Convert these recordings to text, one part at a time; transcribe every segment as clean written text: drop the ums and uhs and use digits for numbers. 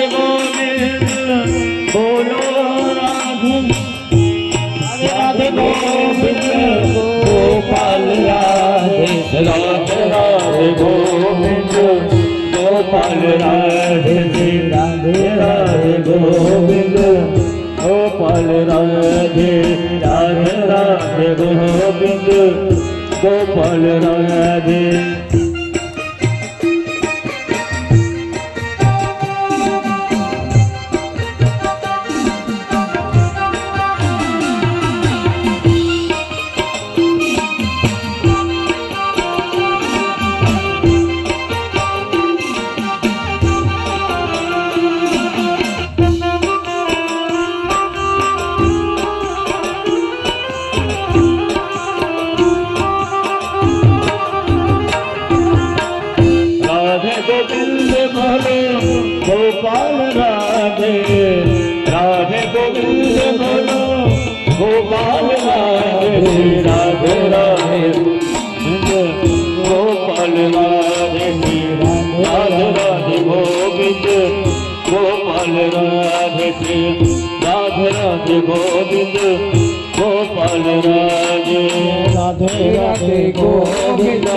गोविंद बोलो राधे राधे गोविंद गोपाल राधे राधे राधे गोविंद गोपाल राधे राधे राधे गोविंद गोपाल राधे राधे राधे गोविंद गोपाल राधे। गोविंद बोलो गोपाल राधे राधे गोविंद बोलो गोपाल राधे राधे राधे गोपाल राधे राधे राधे गोविंद गोपाल राधे राधे राधे गोविंद गोपाल राधे राधे राधे गोविंद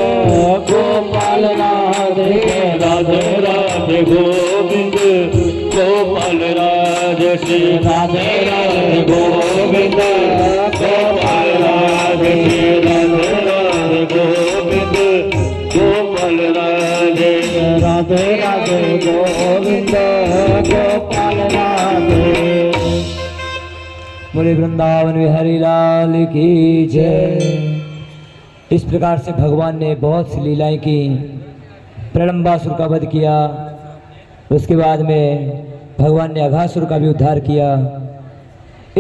गोपाल राधे राधे राधे गोविंद गोपाल राधे श्री राधे राधे गोविंद गोपाल राधे राधे राधे गोविंद गोपाल राधे राधे राधे गोविंद गोपाल राधे। बोले वृंदावन बिहारी लाल की जय। इस प्रकार से भगवान ने बहुत सी लीलाएं की। प्रलंबासुर का वध किया, उसके बाद में भगवान ने अघासुर का भी उद्धार किया।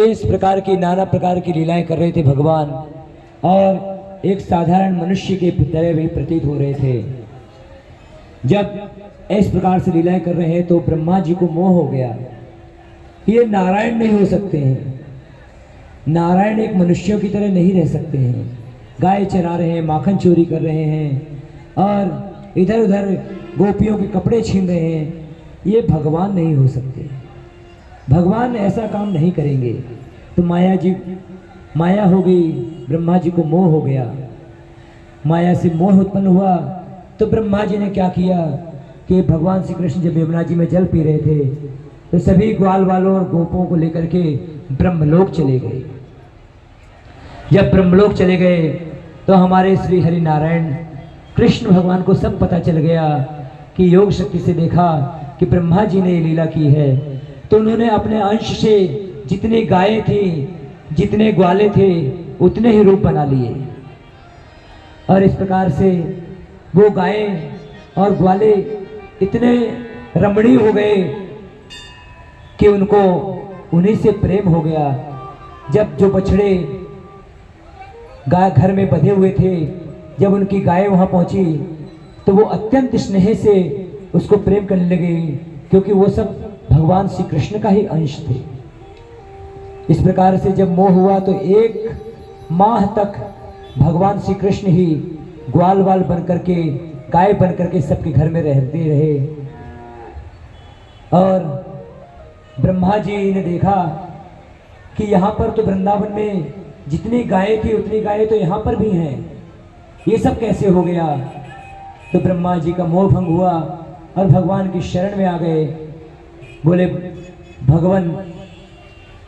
इस प्रकार की नाना प्रकार की लीलाएं कर रहे थे भगवान, और एक साधारण मनुष्य के तरह भी प्रतीत हो रहे थे। जब इस प्रकार से लीलाएं कर रहे हैं तो ब्रह्मा जी को मोह हो गया, ये नारायण नहीं हो सकते हैं, नारायण एक मनुष्यों की तरह नहीं रह सकते हैं। गाय चरा रहे हैं, माखन चोरी कर रहे हैं और इधर उधर गोपियों के कपड़े छीन रहे हैं, ये भगवान नहीं हो सकते। भगवान ऐसा काम नहीं करेंगे। तो माया हो गई, ब्रह्मा जी को मोह हो गया। माया से मोह उत्पन्न हुआ तो ब्रह्मा जी ने क्या किया कि भगवान श्री कृष्ण जब यमुना जी में जल पी रहे थे तो सभी ग्वाल वालों और गोपों को लेकर के ब्रह्मलोक चले गए। जब ब्रह्मलोक चले गए तो हमारे श्री हरि नारायण कृष्ण भगवान को सब पता चल गया कि योग शक्ति से देखा कि ब्रह्मा जी ने ये लीला की है। तो उन्होंने अपने अंश से जितनी गायें थी, जितने ग्वाले थे, उतने ही रूप बना लिए। और इस प्रकार से वो गायें और ग्वाले इतने रमणीय हो गए कि उनको उन्हीं से प्रेम हो गया। जब जो बछड़े गाय घर में बंधे हुए थे, जब उनकी गाय वहां पहुंची तो वो अत्यंत स्नेह से उसको प्रेम करने लगे, क्योंकि वो सब भगवान श्री कृष्ण का ही अंश थे। इस प्रकार से जब मोह हुआ तो 1 माह तक भगवान श्री कृष्ण ही ग्वाल वाल बन करके, गाय बन करके सबके घर में रहते रहे। और ब्रह्मा जी ने देखा कि यहाँ पर तो वृंदावन में जितनी गायें थी उतनी गायें तो यहाँ पर भी हैं, ये सब कैसे हो गया। तो ब्रह्मा जी का मोह भंग हुआ और भगवान की शरण में आ गए। बोले भगवान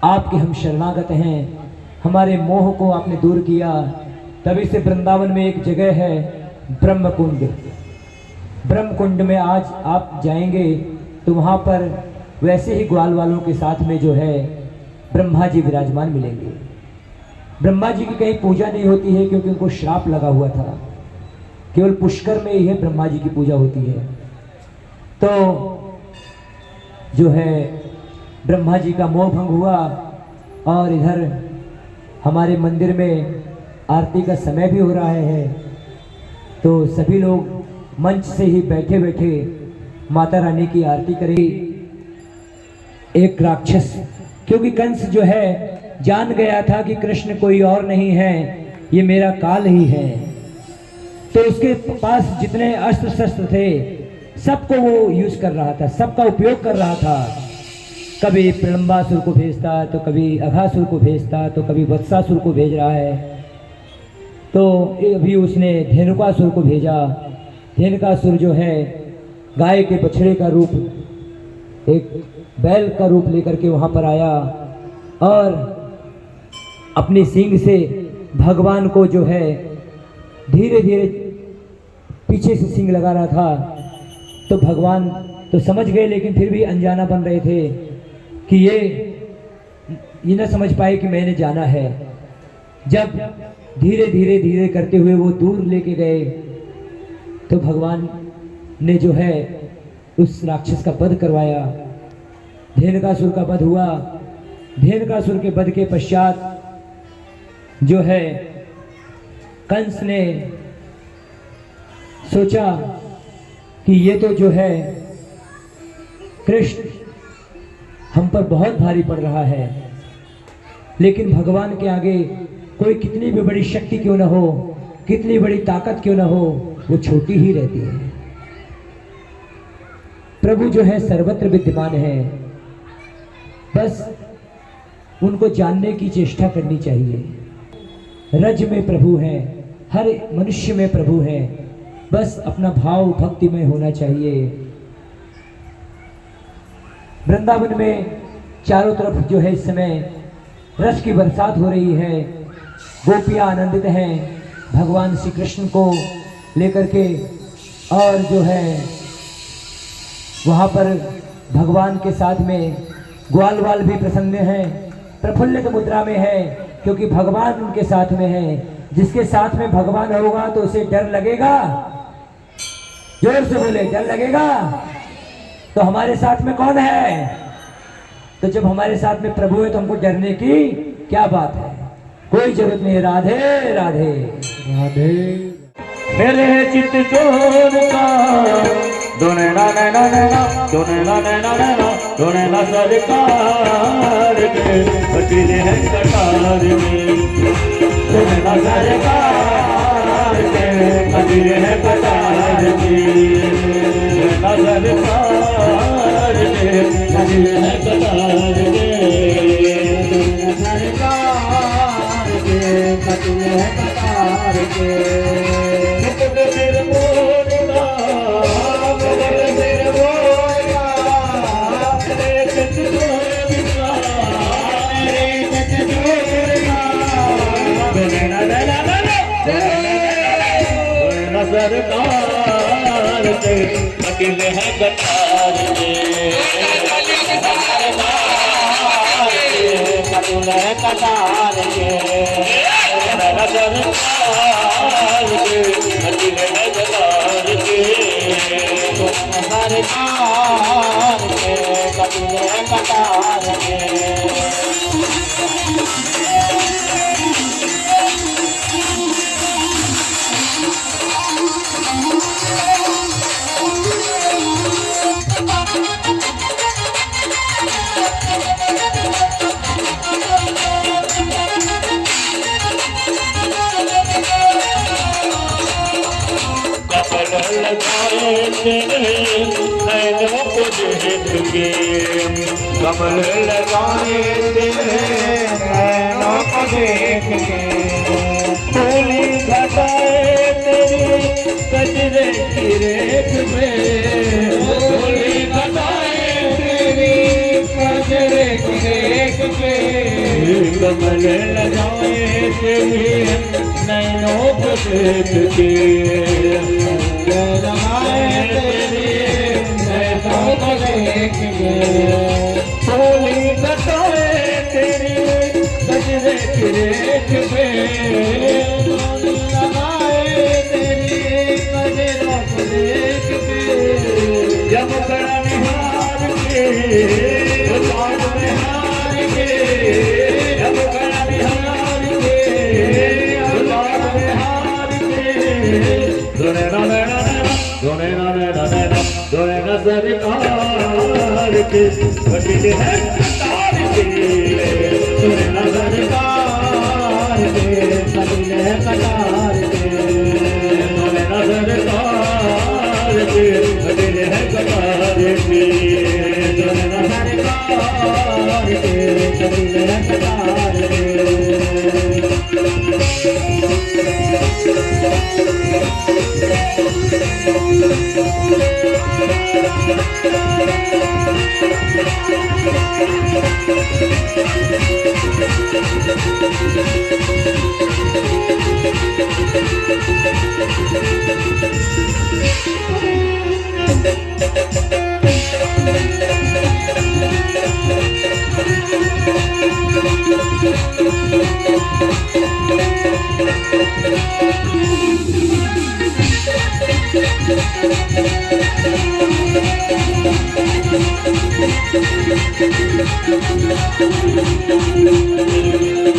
आपके हम शरणागत हैं, हमारे मोह को आपने दूर किया। तभी से वृंदावन में एक जगह है ब्रह्मकुंड। ब्रह्मकुंड में आज आप जाएंगे तो वहाँ पर वैसे ही ग्वाल वालों के साथ में जो है ब्रह्मा जी विराजमान मिलेंगे। ब्रह्मा जी की कहीं पूजा नहीं होती है क्योंकि उनको श्राप लगा हुआ था, केवल पुष्कर में ही है ब्रह्मा जी की पूजा होती है। तो जो है ब्रह्मा जी का मोह भंग हुआ और इधर हमारे मंदिर में आरती का समय भी हो रहा है। तो सभी लोग मंच से ही बैठे बैठे माता रानी की आरती करें। एक राक्षस, क्योंकि कंस जो है जान गया था कि कृष्ण कोई और नहीं है, ये मेरा काल ही है, तो उसके पास जितने अस्त्र शस्त्र थे सबको वो यूज कर रहा था, सबका उपयोग कर रहा था। कभी प्रलंबासुर को भेजता, तो कभी अघासुर को भेजता, तो कभी वत्सासुर को भेज रहा है। तो अभी उसने धेनुकासुर को भेजा। धेनुकासुर जो है गाय के बछड़े का रूप, एक बैल का रूप लेकर के वहां पर आया और अपनी सींग से भगवान को जो है धीरे धीरे पीछे से सींग लगा रहा था। तो भगवान तो समझ गए, लेकिन फिर भी अनजाना बन रहे थे कि ये न समझ पाए कि मैंने जाना है। जब धीरे धीरे धीरे करते हुए वो दूर लेके गए, तो भगवान ने जो है उस राक्षस का वध करवाया। धेनुकासुर का वध हुआ। धेनुकासुर के वध के पश्चात जो है कंस ने सोचा कि ये तो जो है कृष्ण हम पर बहुत भारी पड़ रहा है, लेकिन भगवान के आगे कोई कितनी भी बड़ी शक्ति क्यों ना हो, कितनी बड़ी ताकत क्यों ना हो, वो छोटी ही रहती है। प्रभु जो है सर्वत्र विद्यमान है, बस उनको जानने की चेष्टा करनी चाहिए। रज में प्रभु है, हर मनुष्य में प्रभु है, बस अपना भाव भक्ति में होना चाहिए। वृंदावन में चारों तरफ जो है इस समय रस की बरसात हो रही है। गोपियां आनंदित हैं भगवान श्री कृष्ण को लेकर के, और जो है वहाँ पर भगवान के साथ में ग्वाल वाल भी प्रसन्न हैं, प्रफुल्लित मुद्रा में है, क्योंकि भगवान उनके साथ में है। जिसके साथ में भगवान होगा तो उसे डर लगेगा। जोर से बोले, डर लगेगा। तो हमारे साथ में कौन है? तो जब हमारे साथ में प्रभु है तो हमको डरने की क्या बात है? कोई जरूरत नहीं। राधे राधे राधे। मेरे चित चोर का दोने ना नैना नैना, दोने ना नैना नैना, दोने ना सरकार के बचले हैं कटार में, दोने ना सरकार के बचले हैं कटार में, ना सरकार के बचले हैं कटार में, सरकार के बचले हैं कटार के। सरकार के अकेले हैं कटार के, अकेले हैं कटार के, सरकार के अकेले हैं कटार के, सरकार के अकेले हैं कटार के। नैनों को देख के कमल लगाए तेरे नैनों को देख के, फूली घटाए तेरी कजरे की रेख में, फूली घटाए तेरी कजरे की रेख में, कमल लगाए तेरी नैनों को देख के, लगाए तेरी नैनों को देख के, फूली घटाए तेरी कजरे की रेख में, लगाए तेरी कजरों को देख के, जब कड़ा निहार के बाग में हार के, जब कड़ा निहार के बाग में हार के, दोने ना नैना नैना, दोने ना नैना नैना, दोने ना सरकार के बचले हैं कटार के, दोने ना सरकार के बचले हैं कटार के, दोने ना सरकार के बचले हैं कटार के कटिले कटार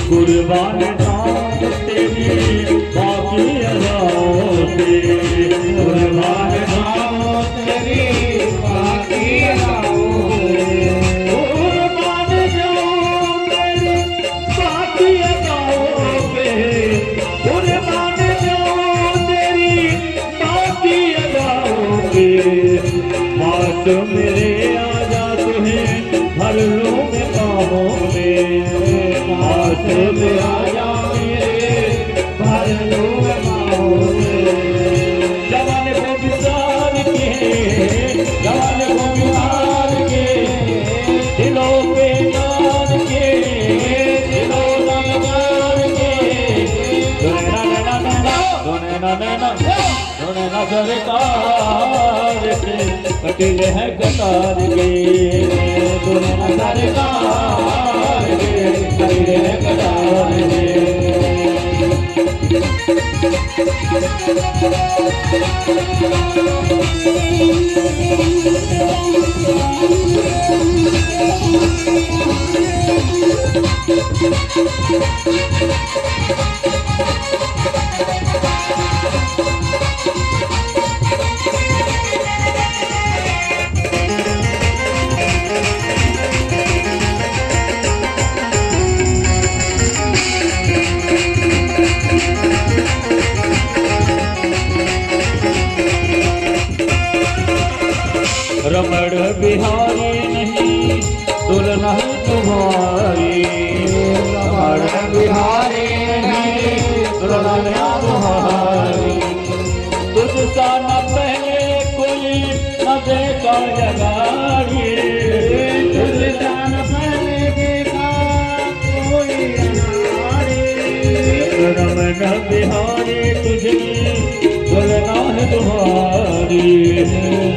कुर्बान जान तेरी बाकी अदाओं से कुर्बान जान तेरी बाकी अदाओं से कुर्बान जान तेरी बाकी अदाओं पे कुर्बान जान तेरी बाकी अदाओं पे पास मेरे आजा तुम्हें भर लूं मैं बाहों में पास में आजा मेरे भर लूं मैं बाहों में जवान को बिसार के जवान को बिसार के दिलों पे जान के दिलों जान के दोने ना सरकार के कटिले है कटार के दोने ना सरकार के कटिले है कटार के रमण बिहारी नहीं तुलना तुम्हारी रमण बिहारी नहीं तुलना तुम्हारी तुझसा न पहले कोई न देखा जगारी तुझसा न पहले देखा कोई रमण बिहारी तुझे तुलना है तुम्हारी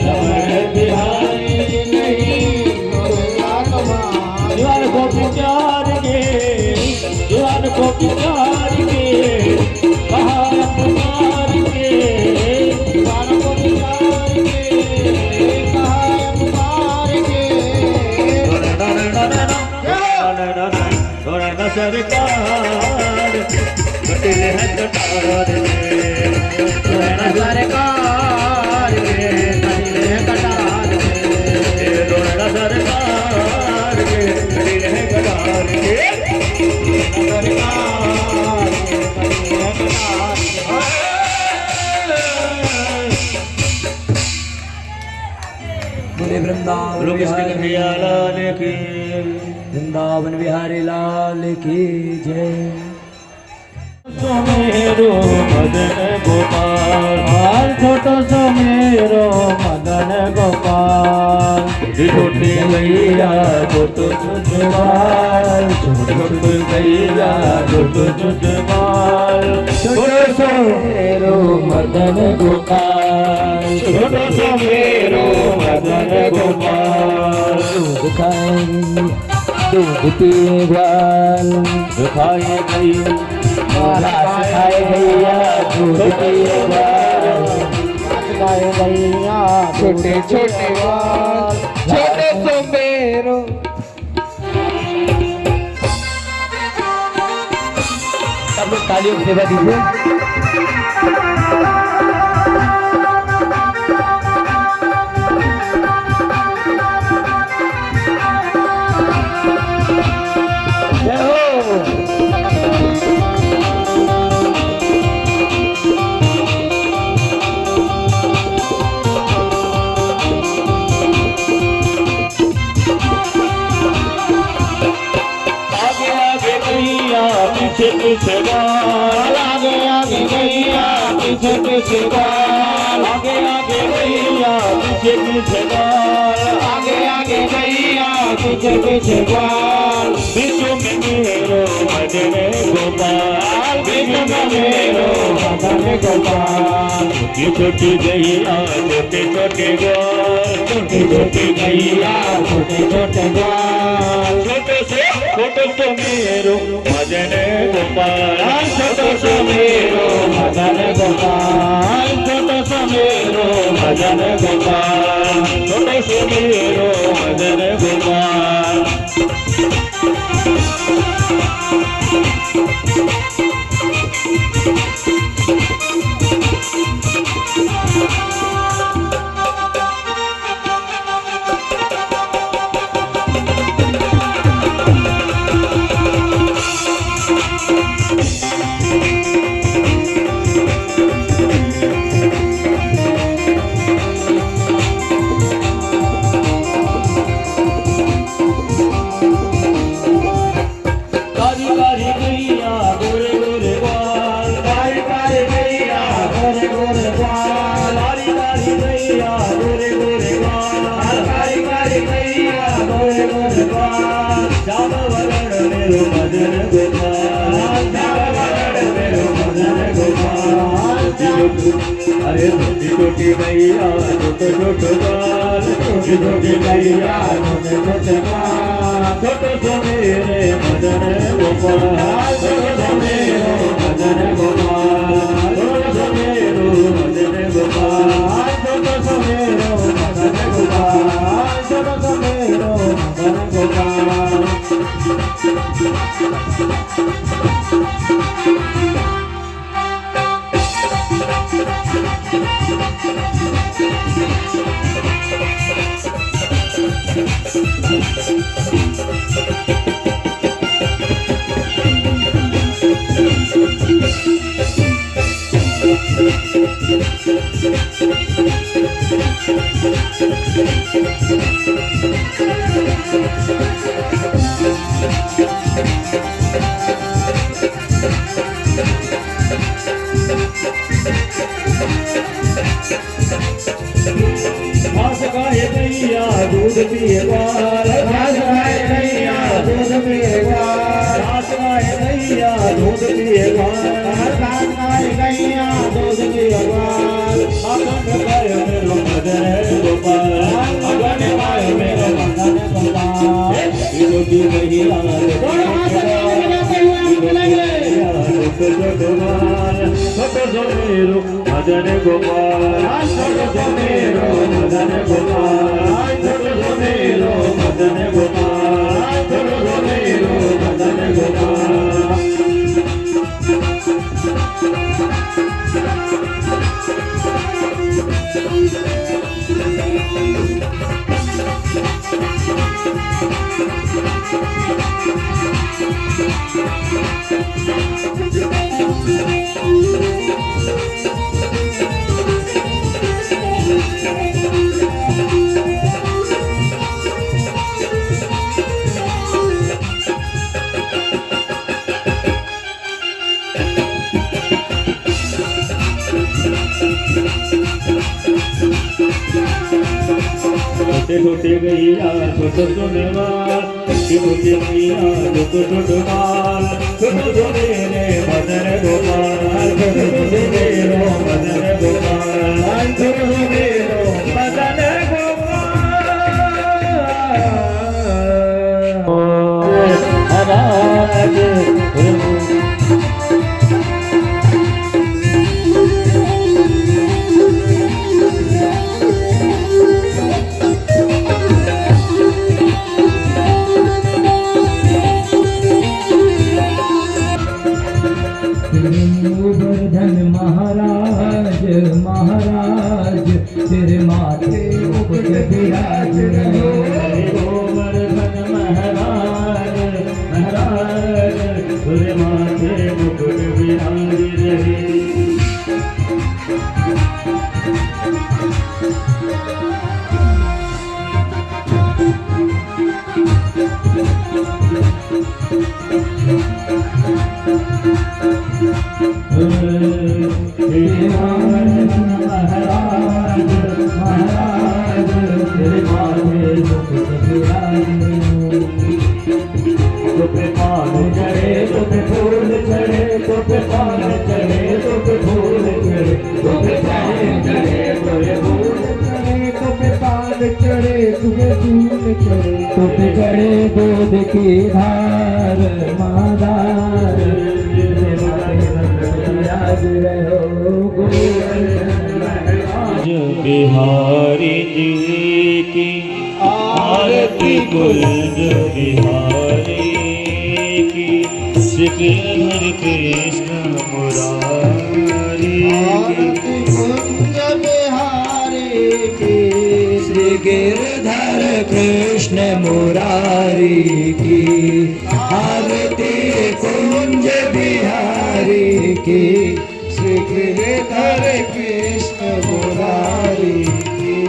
रमण बिहारी नहीं तुलना तुम्हारी दीवान को विचार के दीवान को विचार के कहा पुकार के दीवान को विचार के कहा पुकार के सरकार कटिले है कटार सरकार के कटिले है कटार सरकार के कटिले है कटार सरकार के कटिले है कटार बोले वृंदावन वृंदावन बिहारी लाल की जय। सुमेरो मदन गोपाल छोटो सुमेरो मदन गोपाल छोटे गैया छोटो छुटवाल छोटो गैया छोटो छुटवाल छोटो सुमेरो मदन गोपाल छोटो सुमेरो मदन गोपाल दूध खाए दूध पिए ग्वाल खाए गई घास खाए गैया दूध पिए ग्वाल खाए गैया छोटे छोटे बाल छोटे सुमेरो सब लोग तालियों की सेवा दीजिए। पीछे पीछे बाल, आगे आगे गैया पीछे पीछे बाल, आगे आगे गैया पीछे पीछे बाल, आगे आगे गैया पीछे पीछे बाल। बीचों में मेरो मदन गोपाल, बीचों में मेरो मदन गोपाल। छोटी छोटी गैया छोटे छोटे ग्वाल, छोटी छोटी गैया छोटे छोटे ग्वाल। छोटो सो मेरो मदन गोपाल, छोटो सो मेरो मदन गोपाल, छोटो सो मेरो मदन गोपाल, छोटो सो मेरो मदन गोपाल। अरे छोटी छोटी गैया छोटे छोटे बाल, छोटी छोटी गैया छोटे छोटे बाल। छोटो सो मेरे मदन गोपाल, छोटो सो मेरो मदन गोपाल, छोटो सो मेरो मदन गोपाल, छोटो सो मेरो मदन गोपाल, छोटो सो मेरो मदन गोपाल। दूध पिए ग्वाल, घास खाए गैया दूध पिए ग्वाल, घास खाए गैया दूध पिए ग्वाल, घास खाए गैया दूध पिए ग्वाल। अगन गाय मेरो मदन गोपाल, अगन गाय मेरो मदन गोपाल। छोटी गैया छोटो सो मेरो मदन गोपाल, छोटो सो मेरो मदन गोपाल, छोटो सो मेरो मदन गोपाल, छोटो सो मेरो मदन गोपाल। छोटे छोटे गैया छोटो छोटे बाल, छोटे छोटे गैया छोटो छोटे बाल। छोटो सो मेरे मदन गोपाल, छोटो सो मेरो मदन गोपाल, छोटो सो मेरो मदन गोवर्धन महाराज महाराज तेरे माथे मुकुट विराज। गोवर्धन महाराज महाराज तेरे तो पे पान चढ़े तो पे फूल चढ़े तो पे पान चढ़े तो पे फूल चढ़े तो पे पान चढ़े तो पे फूल चढ़े तो पे पान चढ़े तो पे फूल चढ़े तो पे चढ़े दूध की धार मादार आज रहो आज बिहारी जी की आरती कुंज बिहारी की श्री कृष्ण मुरारी की कुंज बिहारी की श्री गिरधर कृष्ण मुरारी की आरती कुंज बिहारी की श्री गिरधर कृष्ण मुरारी की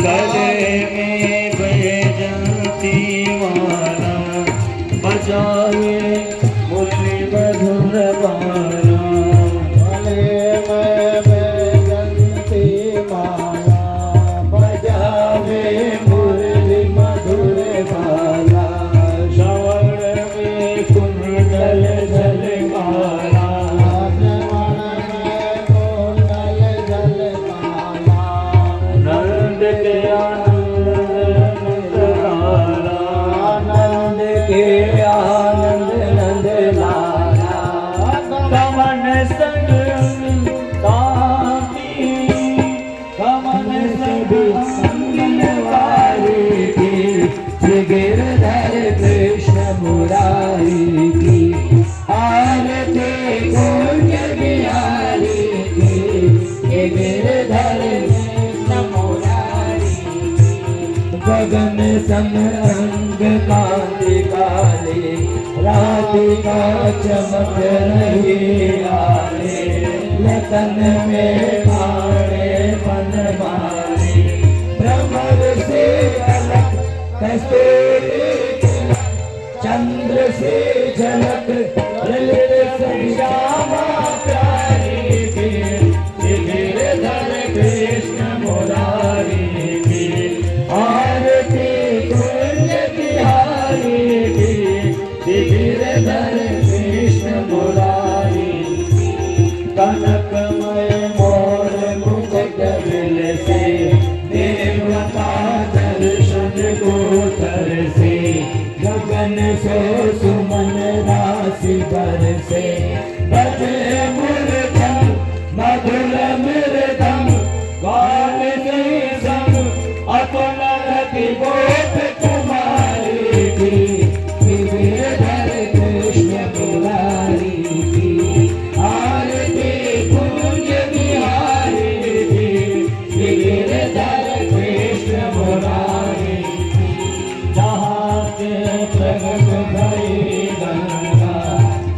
गले में बैजंती माला बजाए मुरली मधुर बाला गले में बैजंती माला बजावे मुरली मधुर बाला श्रवण में कुंडल झलकारा नंद के आनंद नंदलाला आनंद के आनंद नंद लाला कमन संग कांति कमन संग वारी की श्री गिरधर कृष्ण मुरारी की आरती कुंज बिहारी की श्री गिरधर कृष्ण मुरारी गगन सम अंग कांति काले राति का चमक रही आले लतन में भाड़े बन मारे भ्रमर से अलग कस्तूरी चंद्र से झलक ललित श्यामा प्यारी की श्री गिरधर कृष्ण मुरारी की आरती कुंज बिहारी की श्री गिरधर कृष्ण मुरारी कनकमय मोर मुख कबिल से देवता दर्शन को तर से गगन से सुमन राशि पर से बजे मुरदम मधुर मृदम गान से संग अतुल रति गोप कुमारी की श्री गिरधर कृष्ण मुरारी की आरती कुंज बिहारी की श्री गिरधर कृष्ण मुरारी जहाँ से प्रगट भई गंगा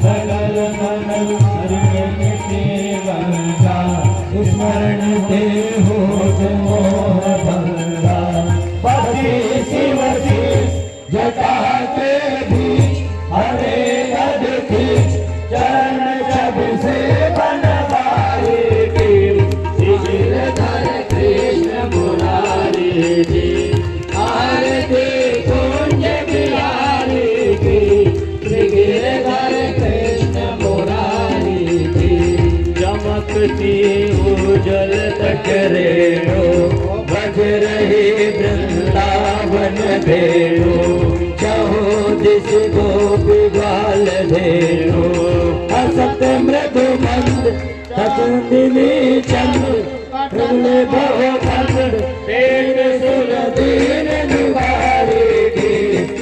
सकल मन हरिके गंगा स्मरण से हो मोह भंगा पति शिव जटा के बीच हरे गद खींच चरण छब से बनवारी की श्री गिरधर कृष्ण मुरारी जी आरती कुंज बिहारी की श्री गिरधर कृष्ण मुरारी की चमकती उजल तक रेणु बज रही वृंदावन भेणु चहो दिश गोपी ग्वाल धेनु असत मृदु मंद तकुंदिनी चंद प्रगले भव खंड तेग सुर दीन निवारी की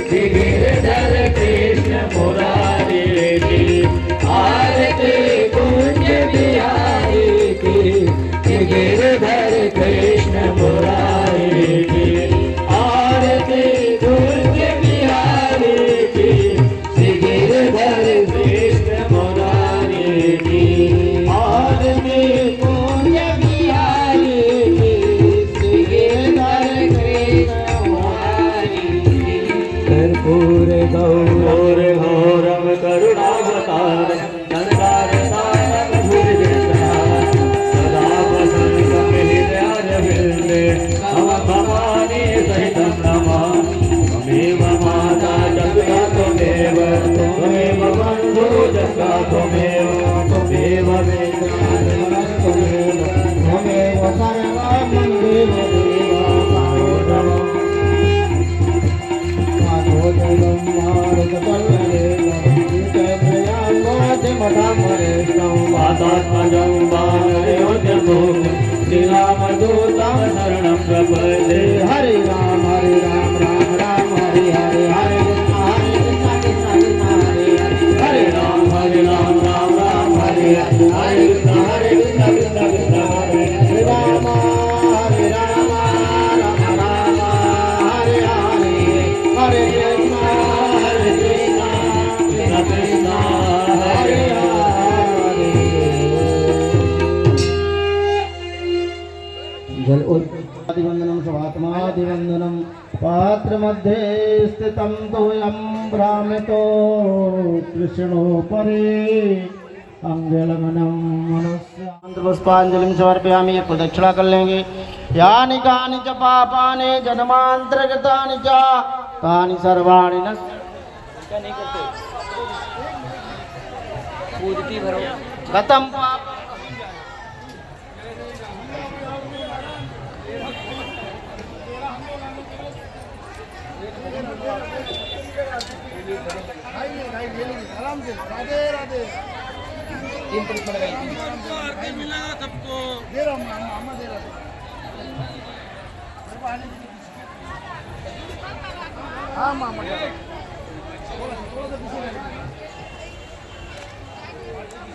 श्री गिरधर कृष्ण मुरारी की आरती कुंज बिहारी की श्री गिरधर कृष्ण मुरारी की आरती कुंज बिहारी की श्री गिरधर कृष्ण मुरारी की आरती कुंज बिहारी की श्री गिरधर कृष्ण मुरारी की कर्पूर गौर घोरम करुणावतार संसार सारम भुजगेन्द्रहार सदा वसन्तं हृदयारविन्दे मम भवानी सहितं नमामि ममेव मातात्मजं वानरयोधमुखं श्रीरामदूतं शरणं प्रपद्ये हरे राम राम राम हरे हरे हरे कृष्ण कृष्ण हरे हरे हरे राम राम हरे हरे हरे कृष्ण कृष्ण कृष्ण हरे हरे राम राम राम हरे हरे हरे कृष्ण कृष्ण कृष्ण हरे हरे जल आदिवंदनम स्वात्मादिवंदनम पात्र मध्ये स्थितं तोयं भ्रामितो कृष्णोपरि अंगलगनम मनुष्य पुष्पांजलिं समर्पयामि। ये प्रदक्षिणा कर लेंगे। यानि कानि च पापानि जन्मांतरगतानि च तानि सर्वाणि न गतं पाप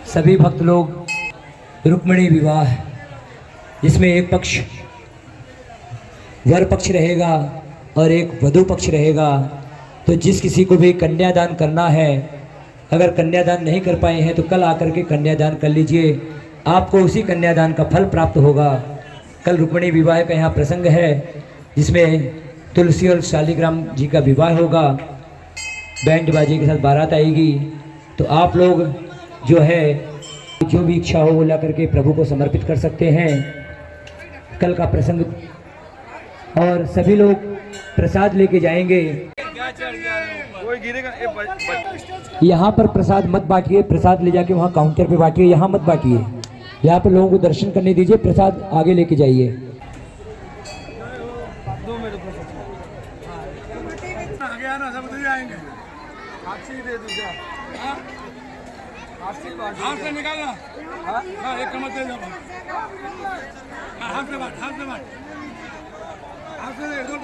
सभी भक्त लोग रुक्मिणी विवाह जिसमें एक पक्ष वर पक्ष रहेगा और एक वधू पक्ष रहेगा, तो जिस किसी को भी कन्यादान करना है, अगर कन्यादान नहीं कर पाए हैं तो कल आकर के कन्यादान कर लीजिए, आपको उसी कन्यादान का फल प्राप्त होगा। कल रुक्मिणी विवाह का यहाँ प्रसंग है जिसमें तुलसी और शालिग्राम जी का विवाह होगा, बैंड बाजे के साथ बारात आएगी। तो आप लोग जो है जो भी इच्छा हो वो ला करके प्रभु को समर्पित कर सकते हैं। कल का प्रसंग और सभी लोग प्रसाद लेके जाएंगे। यहाँ पर प्रसाद मत बांटिए, प्रसाद ले जाके वहाँ काउंटर पे बांटिए, यहाँ मत बांटिए। यहाँ पर लोगों को दर्शन करने दीजिए, प्रसाद आगे लेके जाइए। हाथ से निकालना, हाँ एक कमर दे दो, हाथ से बांट, हाथ से बांट, हाथ से दे दो।